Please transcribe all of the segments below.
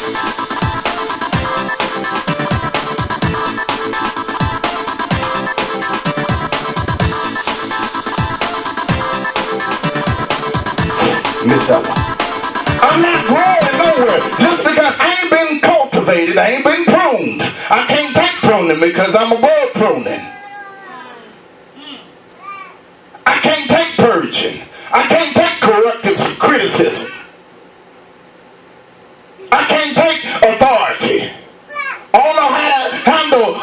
Miss that one. I'm not growing nowhere just because I ain't been cultivated, I ain't been pruned. I can't take pruning because I'm above pruning. I can't take purging. I can't take corrective criticism. I can't take authority. I don't know how to handle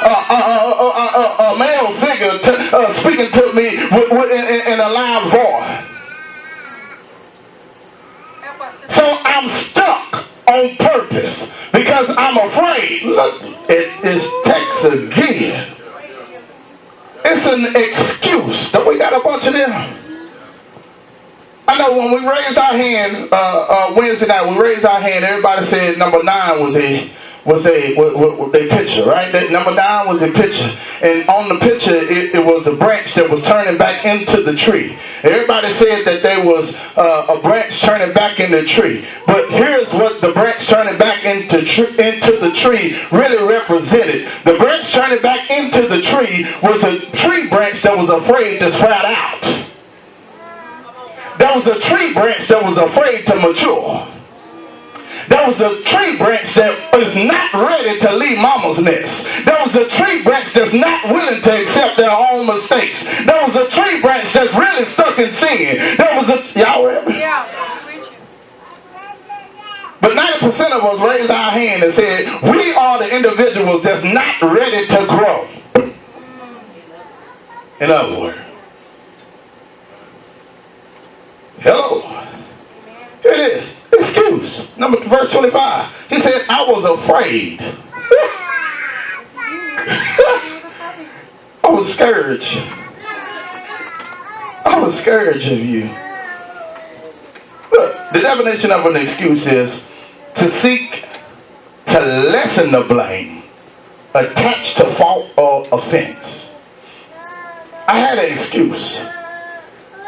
a male figure speaking to me in a loud voice. So I'm stuck on purpose because I'm afraid. Look, it is text again. It's an excuse. Don't we got a bunch of them? I know when we raised our hand Wednesday night, we raised our hand. Everybody said number 9 was a picture, right? That number 9 was a picture, and on the picture it was a branch that was turning back into the tree. Everybody said that there was a branch turning back into the tree, but here's what the branch turning back into the tree really represented. The branch turning back into the tree was a tree branch that was afraid to sprout out. There was a tree branch that was afraid to mature. There was a tree branch that is not ready to leave mama's nest. There was a tree branch that's not willing to accept their own mistakes. There was a tree branch that's really stuck in sin. There was a, y'all ready? Yeah. But 90% of us raised our hand and said, we are the individuals that's not ready to grow. In other words, hello. Here it is. Excuse. Verse 25. He said, I was afraid. I was scared. I was scared of you. Look, the definition of an excuse is to seek to lessen the blame attached to fault or offense. I had an excuse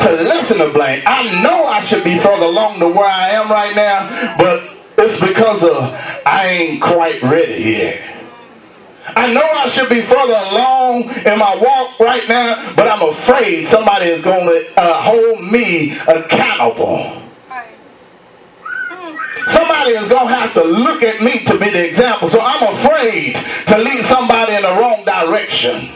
to lessen the blame. I know I should be further along to where I am right now, but it's because of I ain't quite ready yet. I know I should be further along in my walk right now, but I'm afraid somebody is going to hold me accountable. Somebody is going to have to look at me to be the example. So I'm afraid to lead somebody in the wrong direction.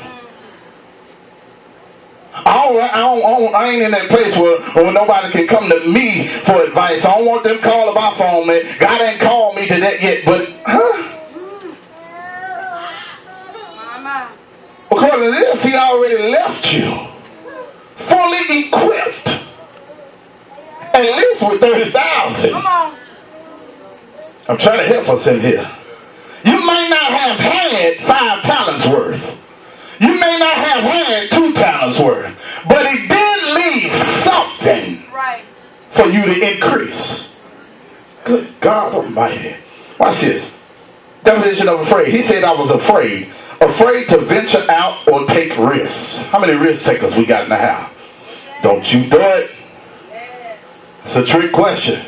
I ain't in that place where nobody can come to me for advice. I don't want them calling my phone, man. God ain't called me to that yet, but according to this, he already left you fully equipped, at least with 30,000. Come on. I'm trying to help us in here. You may not have had 5 talents worth. You may not have had 2 talents worth, but he did leave something for you to increase. Good God Almighty. Watch this. Definition of afraid. He said I was afraid. Afraid to venture out or take risks. How many risk takers we got in the house? Don't you do it. It's a trick question.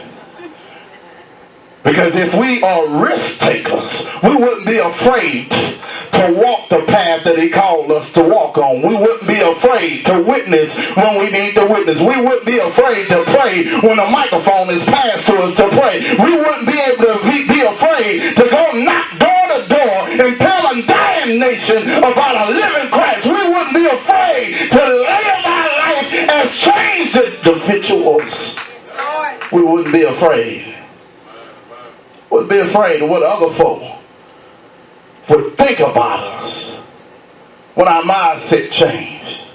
Because if we are risk takers, we wouldn't be afraid to walk the path that he called us to walk on. We wouldn't be afraid to witness when we need to witness. We wouldn't be afraid to pray when the microphone is passed to us to pray. We wouldn't be able to be afraid to go knock door to door and tell a dying nation about a living Christ. We wouldn't be afraid to live our life as changed individuals. We wouldn't be afraid. Would be afraid of what other folk would think about us when our mindset changed.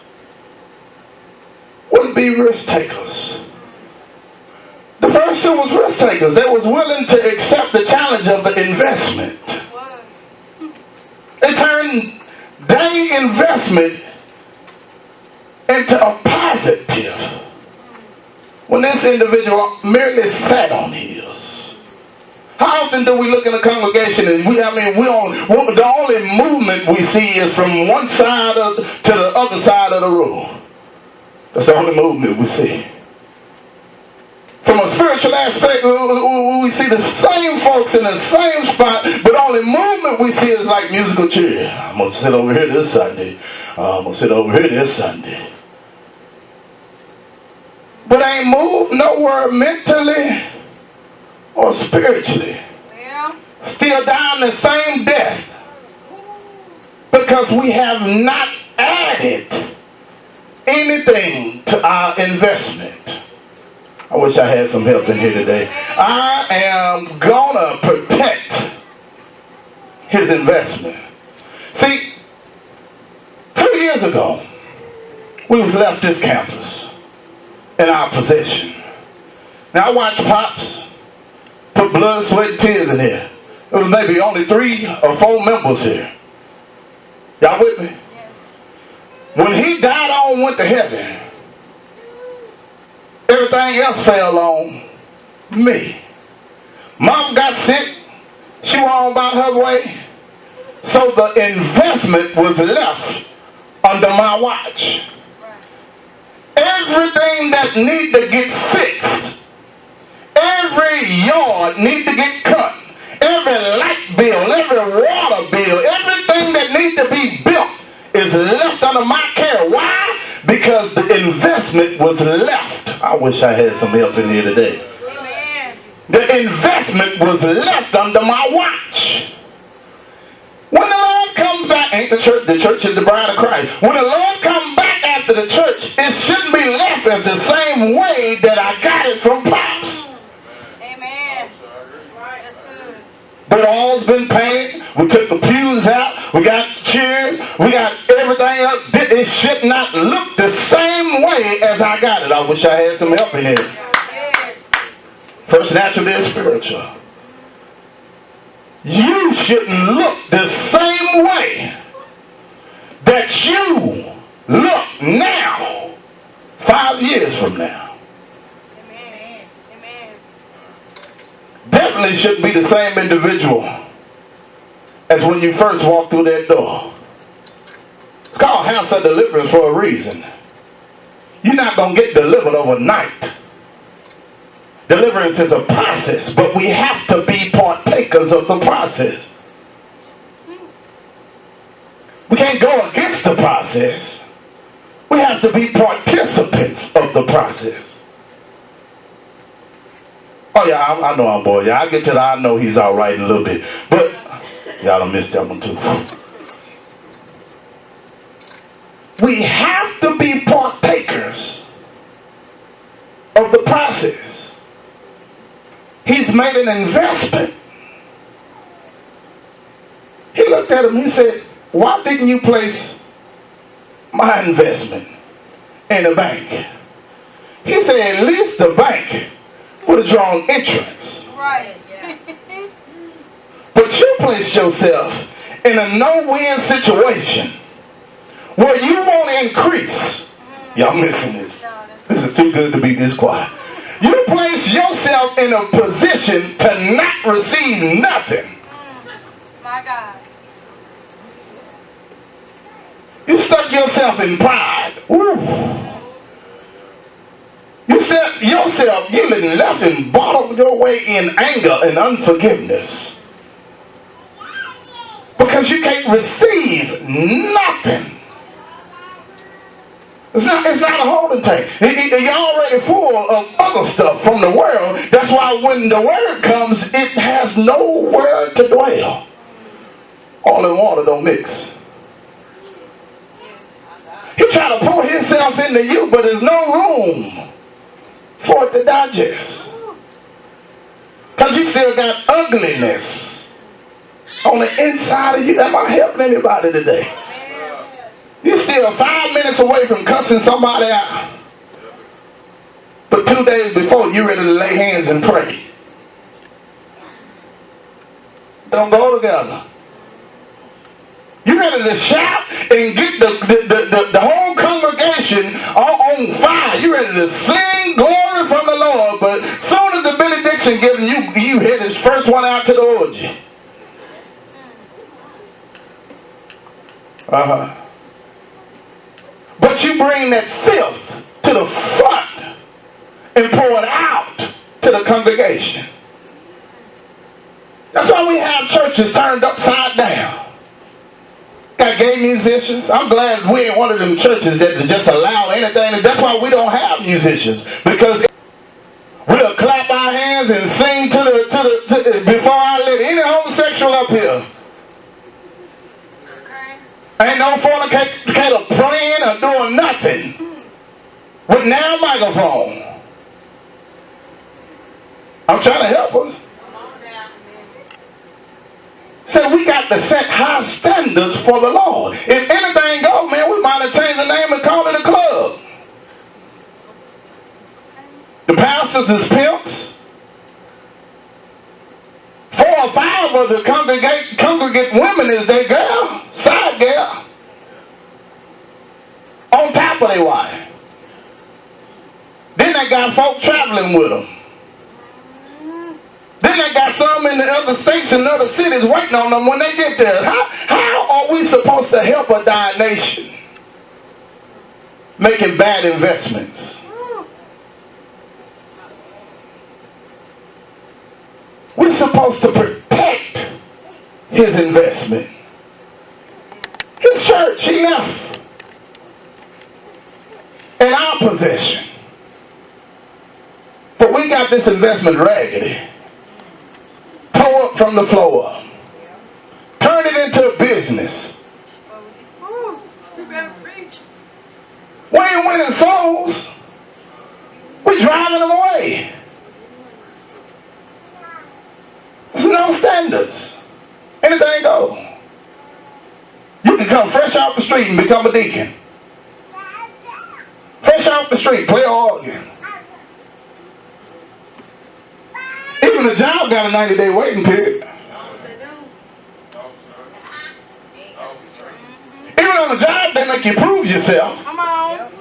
Wouldn't be risk takers. The first 2 was risk takers. They was willing to accept the challenge of the investment. They turned their investment into a positive when this individual merely sat on his. How often do we look in the congregation and the only movement we see is from one side to the other side of the room. That's the only movement we see. From a spiritual aspect, we see the same folks in the same spot, but only movement we see is like musical chair. I'm going to sit over here this Sunday. I'm going to sit over here this Sunday. But ain't moved nowhere mentally or spiritually. Yeah. Still dying the same death. Because we have not added anything to our investment. I wish I had some help in here today. I am gonna protect his investment. See, 2 years ago, we was left this campus in our possession. Now I watched Pops put blood, sweat, and tears in here. There was maybe only 3 or 4 members here. Y'all with me? Yes. When he died on, went to heaven, everything else fell on me. Mom got sick. She went on about her way. So the investment was left under my watch. Everything that need to get fixed, every yard need to get cut, every light bill, every water bill, everything that need to be built is left under my care. Why? Because the investment was left. I wish I had some help in here today. Amen. The investment was left under my watch. When the Lord comes back, ain't the church is the bride of Christ. When the Lord comes back after the church, it shouldn't be left as the same way that I got it from Pops. Amen. That's good. The walls been painted. We took the pews out. We got chairs. We got everything up. It should not look the same way as I got it. I wish I had some help in here. Yes. First natural, then spiritual. You shouldn't look the same way that you look now, 5 years from now. Amen. Amen. Definitely shouldn't be the same individual as when you first walked through that door. It's called House of Deliverance for a reason. You're not going to get delivered overnight. Deliverance is a process, but we have to be partakers of the process. We can't go against the process. We have to be participants of the process. Oh yeah, I know I'm bored. Yeah, I'll get to that. I know he's all right in a little bit. But y'all done missed that one too. We have to be partakers of the process. He's made an investment. He looked at him, he said, why didn't you place my investment in the bank? He said, at least the bank would have drawn interest. Right. But you placed yourself in a no-win situation where you won't increase. Y'all missing this. This is too good to be this quiet. You place yourself in a position to not receive nothing. My God. You stuck yourself in pride. Ooh. You set yourself, you left and bottled your way in anger and unforgiveness. Because you can't receive nothing. It's not a holding tank. You're already full of other stuff from the world. That's why when the word comes, it has nowhere to dwell. All in water don't mix. He try to pour himself into you, but there's no room for it to digest. Because you still got ugliness on the inside of you. Am I helping anybody today? You're still 5 minutes away from cussing somebody out. But 2 days before, you're ready to lay hands and pray. Don't go together. You're ready to shout and get the whole congregation on fire. You're ready to sing glory from the Lord. But as soon as the benediction given, you hit his first one out to the orgy. But you bring that filth to the front and pour it out to the congregation. That's why we have churches turned upside down. Got gay musicians. I'm glad we ain't one of them churches that just allow anything. That's why we don't have musicians, because we'll clap our hands and sing before I let any homosexual up here. Ain't no fornicator praying or doing nothing with now microphone. I'm trying to help us. So we got to set high standards for the Lord. If anything goes, man, we might have changed the name and called it a club. The pastors is pimps. 4 or 5 of the congregate women is their girl, side girl, on top of their wife. Then they got folk traveling with them. Then they got some in the other states and other cities waiting on them when they get there. How are we supposed to help a dying nation making bad investments? We're supposed to protect his investment. His church, he left in our possession. But we got this investment raggedy. Tore up from the floor up. Turn it into a business. You better preach. We ain't winning souls. We driving them away. There's no standards. Anything goes. You can come fresh off the street and become a deacon. Fresh off the street, play an organ. Even the job got a 90-day waiting period. Even on the job, they make you prove yourself. Come on.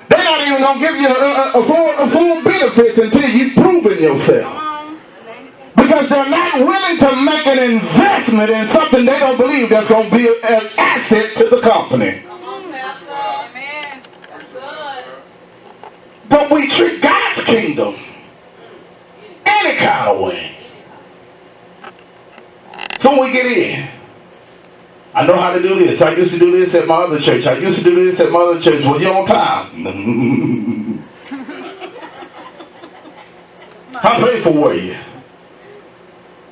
They're not even going to give you a full benefits until you've proven yourself. Come on. Because they're not willing to make an investment in something they don't believe that's going to be an asset to the company. Come on, Pastor. Amen. That's good. But we treat God's kingdom any kind of way. So when we get in, I know how to do this. I used to do this at my other church. I used to do this at my other church. Well, you're on time. How faithful were you?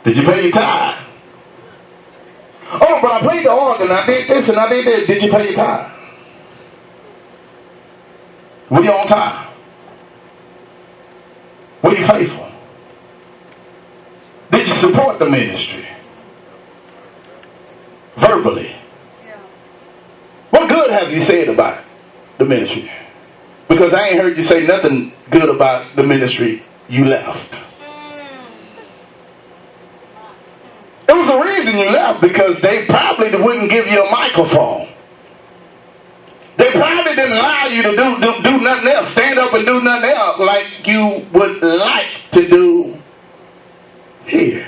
Did you pay your tithe? Oh, but I played the organ. I did this and I did that. Did you pay your tithe? Were you on time? Were you faithful? Did you support the ministry? Verbally. Yeah. What good have you said about the ministry? Because I ain't heard you say nothing good about the ministry you left. It was a reason you left, because they probably wouldn't give you a microphone. They probably didn't allow you to do nothing else, stand up and do nothing else like you would like to do here.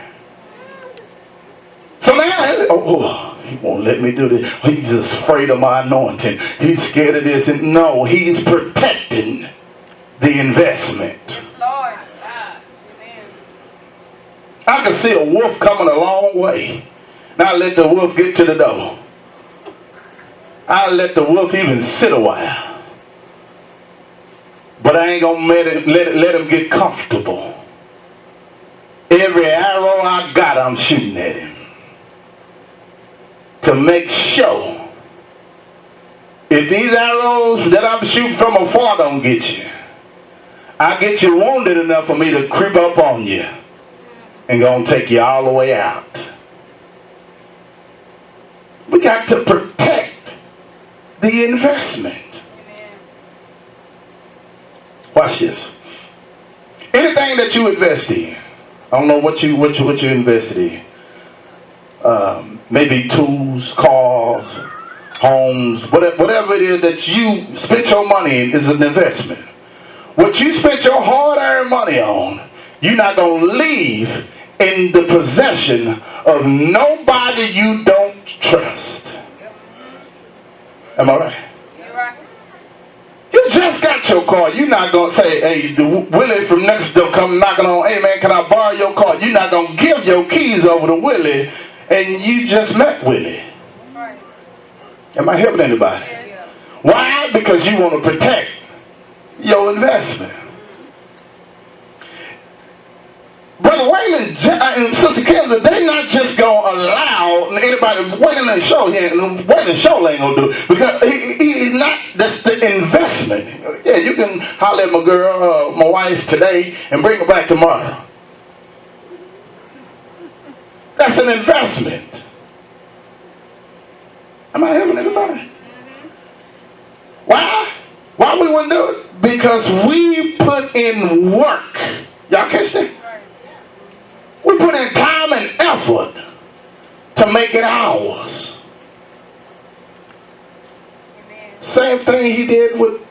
So now, he won't let me do this. He's just afraid of my anointing. He's scared of this. And no, he's protecting the investment. Yes, Lord. Amen. I can see a wolf coming a long way. Now let the wolf get to the door. I'll let the wolf even sit a while. But I ain't going to let him get comfortable. Every arrow I got, I'm shooting at him. To make sure, if these arrows that I'm shooting from afar don't get you, I get you wounded enough for me to creep up on you and gonna take you all the way out. We got to protect the investment. Amen. Watch this. Anything that you invest in, I don't know what you invested in. Maybe tools, cars, homes, whatever it is that you spent your money in is an investment. What you spent your hard-earned money on, you're not going to leave in the possession of nobody you don't trust. Am I right? You're right. You just got your car, you're not going to say, hey, the Willie from next door come knocking on, hey man, can I borrow your car? You're not going to give your keys over to Willie and you just met Willie. Right. Am I helping anybody? Yes. Why? Because you want to protect your investment. Brother Waylon and Sister Kendra, they not just going to allow anybody, Waylon show here, Waylon show ain't going to do it. Because he's not, that's the investment. Yeah, you can holler at my girl, my wife today and bring her back tomorrow. That's an investment. Am I helping anybody? Why? Why we wouldn't do it? Because we put in work. Y'all catch that? We put in time and effort to make it ours. Amen. Same thing he did with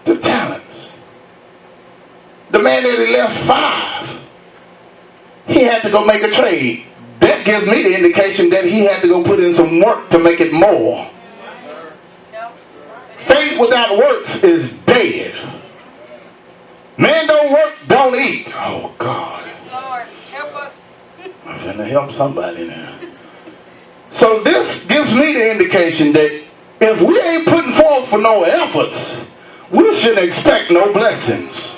the talents. The man that he left 5, he had to go make a trade. That gives me the indication that he had to go put in some work to make it more. Faith without works is dead. Man don't work, don't eat. Oh God. Yes, Lord. Help us. I'm going to help somebody now. So this gives me the indication that if we ain't putting forth for no efforts, we shouldn't expect no blessings.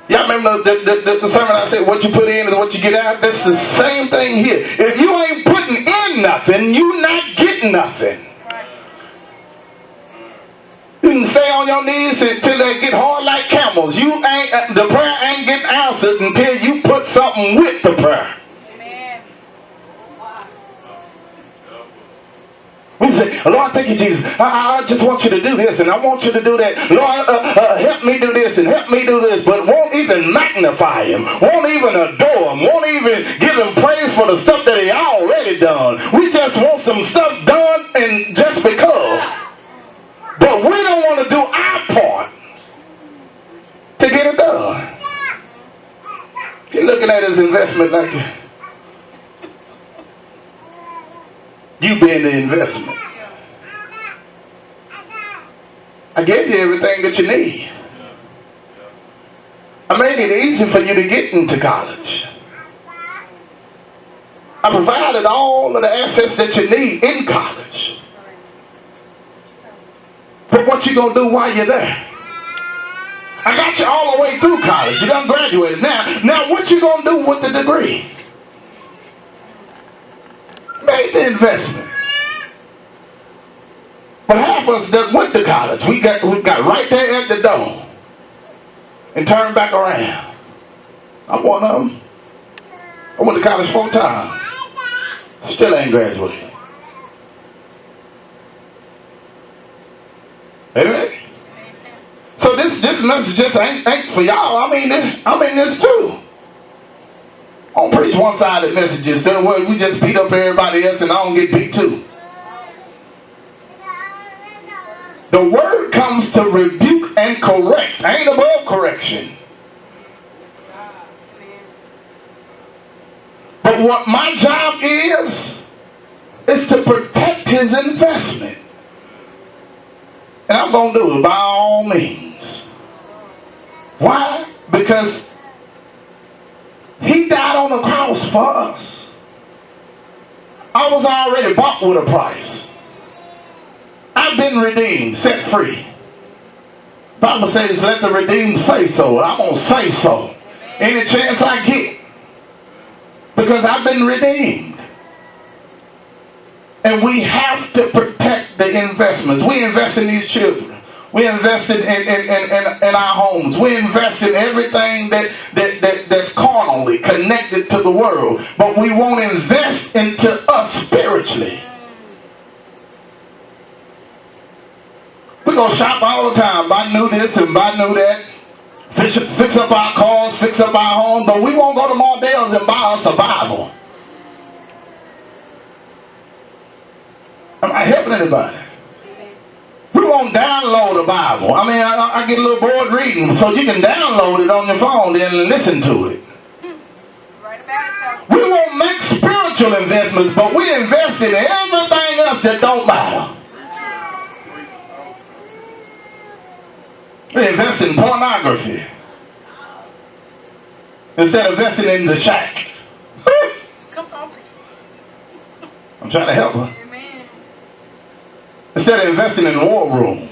Y'all remember the sermon I said, what you put in is what you get out? That's the same thing here. If you ain't putting in nothing, you're not getting nothing. You can stay on your knees until they get hard like camels. The prayer ain't getting answered until you put something with the prayer. Amen. We say, Lord, thank you, Jesus. I just want you to do this and I want you to do that. Lord, help me do this and help me do this. But won't even magnify him. Won't even adore him. Won't even give him praise for the stuff that he already done. We just want some stuff done and just because. But we don't want to do our part to get it done. You're looking at his investment like that. You being the investment. I gave you everything that you need. I made it easy for you to get into college. I provided all of the assets that you need in college. But what you gonna do while you're there? I got you all the way through college. You done graduated. Now what you gonna do with the degree? Made the investment. But half of us that went to college, we got right there at the door and turned back around. I'm one of them. I went to college 4 times. Still ain't graduated. Amen. So this message just ain't for y'all. I mean this too. I don't preach one-sided messages. Where we just beat up everybody else and I don't get beat too. The word comes to rebuke and correct. I ain't above correction. But what my job is to protect his investment. And I'm going to do it by all means. Why? Because he died on the cross for us. I was already bought with a price. I've been redeemed, set free. The Bible says, let the redeemed say so. I'm going to say so. Any chance I get. Because I've been redeemed. And we have to protect the investments. We invest in these children. We invest in our homes. We invest in everything that's carnally connected to the world. But we won't invest into us spiritually. We're going to shop all the time. Buy new this and buy new that. Fix up our cars, fix up our homes. But we won't go to Mardell's and buy us a Bible. Am I helping anybody? We won't download a Bible. I mean, I get a little bored reading, so you can download it on your phone then and listen to it. Right about it, We won't make spiritual investments, but we invest in everything else that don't matter. They invest in pornography instead of investing in the shack. Come on. I'm trying to help her. Amen. Instead of investing in the war room.